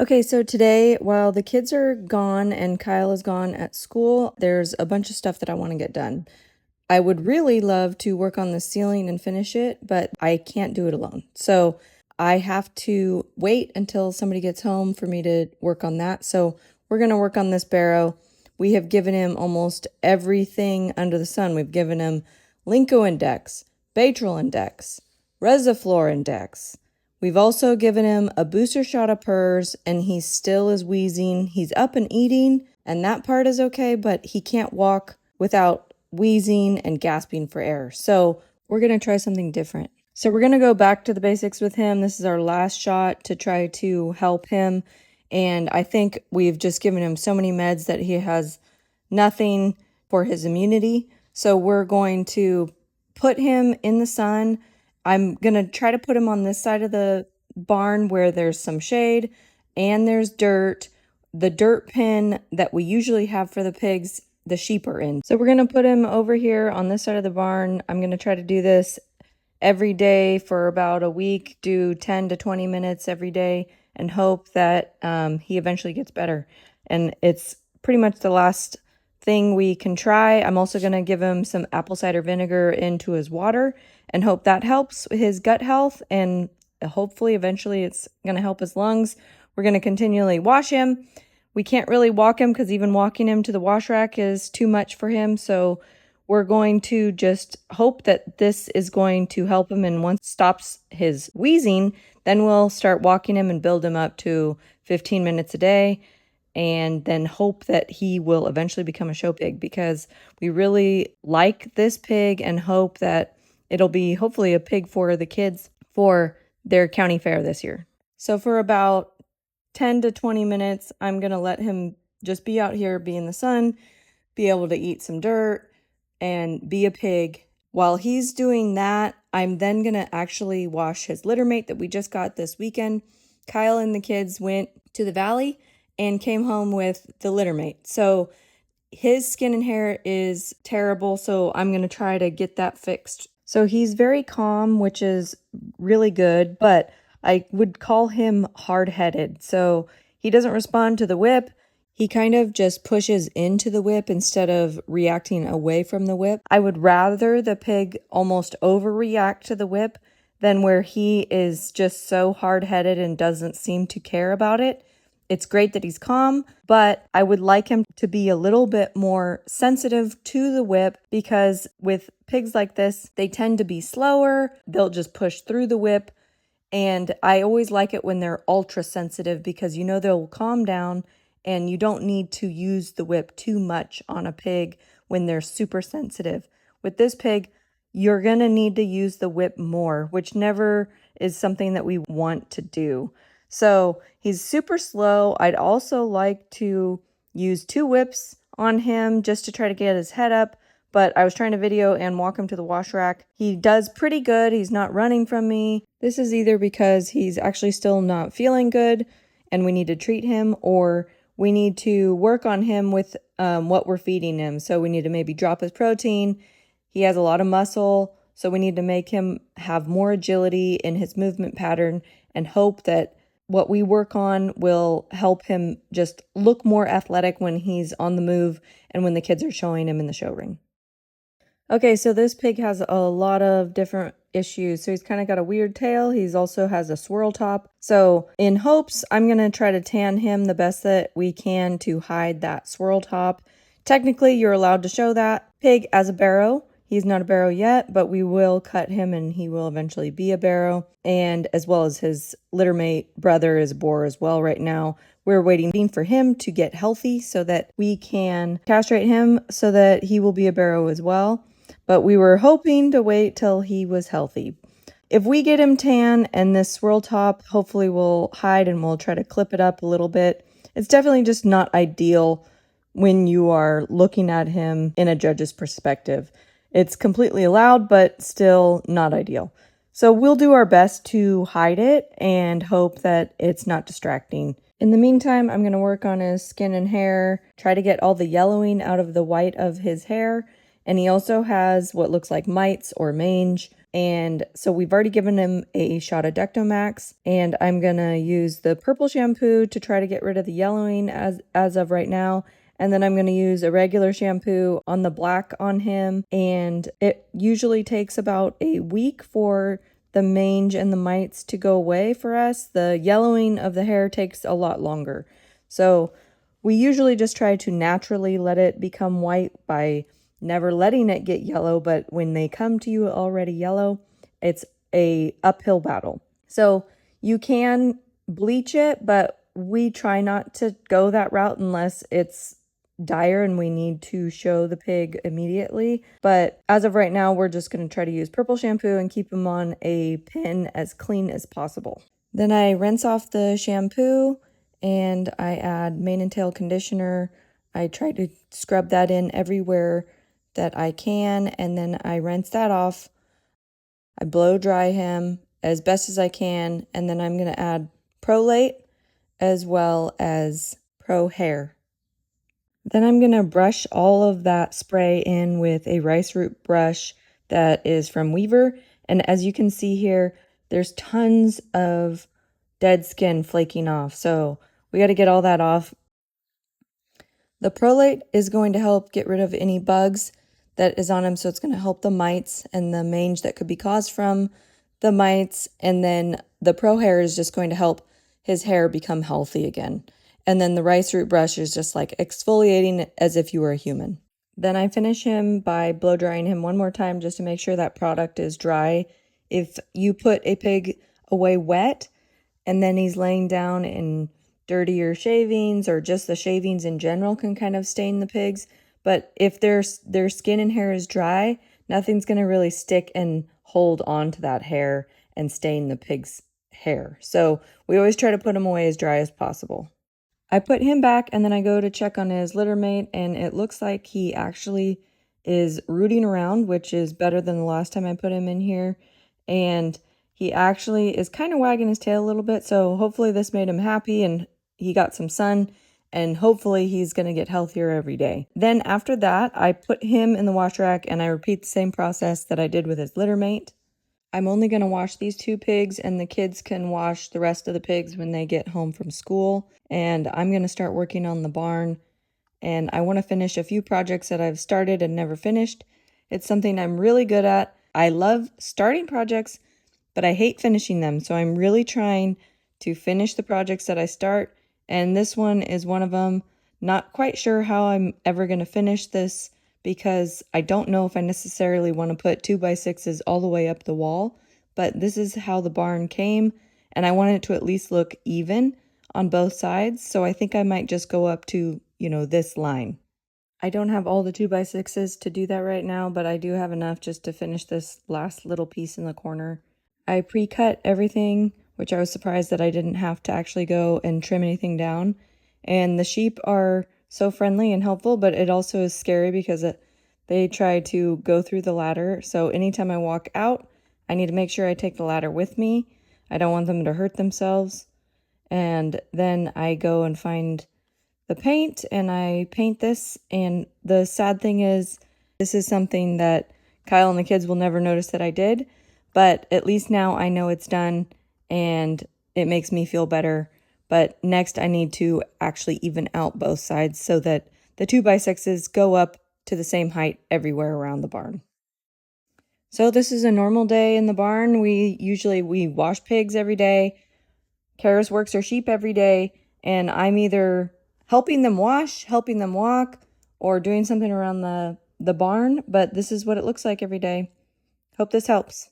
Okay, so today, while the kids are gone and Kyle is gone at school, there's a bunch of stuff that I want to get done. I would really love to work on the ceiling and finish it, but I can't do it alone. So I have to wait until somebody gets home for me to work on that. So we're going to work on this barrow. We have given him almost everything under the sun. We've given him Linco Index, Batril Index, Resiflor Index. We've also given him a booster shot of PERS, and he still is wheezing. He's up and eating, and that part is okay, but he can't walk without wheezing and gasping for air. So we're going to try something different. So we're going to go back to the basics with him. This is our last shot to try to help him. And I think we've just given him so many meds that he has nothing for his immunity. So we're going to put him in the sun. I'm going to try to put him on this side of the barn where there's some shade and there's dirt. The dirt pen that we usually have for the pigs, the sheep are in. So we're going to put him over here on this side of the barn. I'm going to try to do this every day for about a week, do 10 to 20 minutes every day, and hope that he eventually gets better. And it's pretty much the last thing we can try. I'm also going to give him some apple cider vinegar into his water and hope that helps his gut health, and hopefully eventually it's going to help his lungs. We're going to continually wash him. We can't really walk him because even walking him to the wash rack is too much for him. So we're going to just hope that this is going to help him, and once it stops his wheezing, then we'll start walking him and build him up to 15 minutes a day, and then hope that he will eventually become a show pig, because we really like this pig and hope that it'll be hopefully a pig for the kids for their county fair this year. So for about 10 to 20 minutes, I'm going to let him just be out here, be in the sun, be able to eat some dirt, and be a pig. While he's doing that, I'm then going to actually wash his litter mate that we just got this weekend. Kyle and the kids went to the valley and came home with the litter mate. So his skin and hair is terrible, so I'm going to try to get that fixed. So he's very calm, which is really good, but I would call him hard-headed. So he doesn't respond to the whip. He kind of just pushes into the whip instead of reacting away from the whip. I would rather the pig almost overreact to the whip than where he is just so hard-headed and doesn't seem to care about it. It's great that he's calm, but I would like him to be a little bit more sensitive to the whip, because with pigs like this, they tend to be slower. They'll just push through the whip. And I always like it when they're ultra sensitive, because you know they'll calm down and you don't need to use the whip too much on a pig when they're super sensitive. With this pig, you're going to need to use the whip more, which never is something that we want to do. So he's super slow. I'd also like to use 2 whips on him just to try to get his head up, but I was trying to video and walk him to the wash rack. He does pretty good. He's not running from me. This is either because he's actually still not feeling good and we need to treat him, or we need to work on him with what we're feeding him. So we need to maybe drop his protein. He has a lot of muscle, so we need to make him have more agility in his movement pattern and hope that what we work on will help him just look more athletic when he's on the move and when the kids are showing him in the show ring. Okay, so this pig has a lot of different issues. So he's kind of got a weird tail. He's also has a swirl top. So in hopes, I'm going to try to tan him the best that we can to hide that swirl top. Technically, you're allowed to show that pig as a barrow. He's not a barrow yet, but we will cut him and he will eventually be a barrow. And as well as his litter mate brother is a boar as well right now. We're waiting for him to get healthy so that we can castrate him so that he will be a barrow as well. But we were hoping to wait till he was healthy. If we get him tan and this swirl top, hopefully we'll hide and we'll try to clip it up a little bit. It's definitely just not ideal when you are looking at him in a judge's perspective. It's completely allowed, but still not ideal. So we'll do our best to hide it and hope that it's not distracting. In the meantime, I'm going to work on his skin and hair, try to get all the yellowing out of the white of his hair. And he also has what looks like mites or mange, And so we've already given him a shot of Dectomax, and I'm gonna use the purple shampoo to try to get rid of the yellowing as of right now. And then I'm going to use a regular shampoo on the black on him. And it usually takes about a week for the mange and the mites to go away for us. The yellowing of the hair takes a lot longer. So we usually just try to naturally let it become white by never letting it get yellow. But when they come to you already yellow, it's a uphill battle. So you can bleach it, but we try not to go that route unless it's dire and we need to show the pig immediately. But as of right now, we're just going to try to use purple shampoo and keep him on a pin as clean as possible. Then I rinse off the shampoo and I add mane and tail conditioner. I try to scrub that in everywhere that I can, and then I rinse that off. I blow dry him as best as I can, and then I'm going to add Prolate as well as Pro Hair. Then I'm going to brush all of that spray in with a rice root brush that is from Weaver. And as you can see here, there's tons of dead skin flaking off. So we got to get all that off. The Prolate is going to help get rid of any bugs that is on him. So it's going to help the mites and the mange that could be caused from the mites. And then the Pro Hair is just going to help his hair become healthy again. And then the rice root brush is just like exfoliating as if you were a human. Then I finish him by blow drying him one more time just to make sure that product is dry. If you put a pig away wet and then he's laying down in dirtier shavings, or just the shavings in general can kind of stain the pigs. But if their skin and hair is dry, nothing's going to really stick and hold on to that hair and stain the pig's hair. So we always try to put him away as dry as possible. I put him back and then I go to check on his litter mate, and it looks like he actually is rooting around, which is better than the last time I put him in here. And he actually is kind of wagging his tail a little bit, so hopefully this made him happy and he got some sun, and hopefully he's going to get healthier every day. Then after that, I put him in the wash rack and I repeat the same process that I did with his litter mate. I'm only going to wash these 2 pigs, and the kids can wash the rest of the pigs when they get home from school. And I'm going to start working on the barn, and I want to finish a few projects that I've started and never finished. It's something I'm really good at. I love starting projects, but I hate finishing them. So I'm really trying to finish the projects that I start, and this one is one of them. Not quite sure how I'm ever going to finish this, because I don't know if I necessarily want to put 2x6s all the way up the wall, but this is how the barn came, and I want it to at least look even on both sides, so I think I might just go up to, this line. I don't have all the 2x6s to do that right now, but I do have enough just to finish this last little piece in the corner. I pre-cut everything, which I was surprised that I didn't have to actually go and trim anything down, and the sheep are so friendly and helpful, but it also is scary because they try to go through the ladder. So anytime I walk out, I need to make sure I take the ladder with me. I don't want them to hurt themselves. And then I go and find the paint and I paint this. And the sad thing is, this is something that Kyle and the kids will never notice that I did, but at least now I know it's done and it makes me feel better. But next I need to actually even out both sides so that the 2x6s go up to the same height everywhere around the barn. So this is a normal day in the barn. We wash pigs every day. Karis works her sheep every day, and I'm either helping them wash, helping them walk, or doing something around the barn, but this is what it looks like every day. Hope this helps.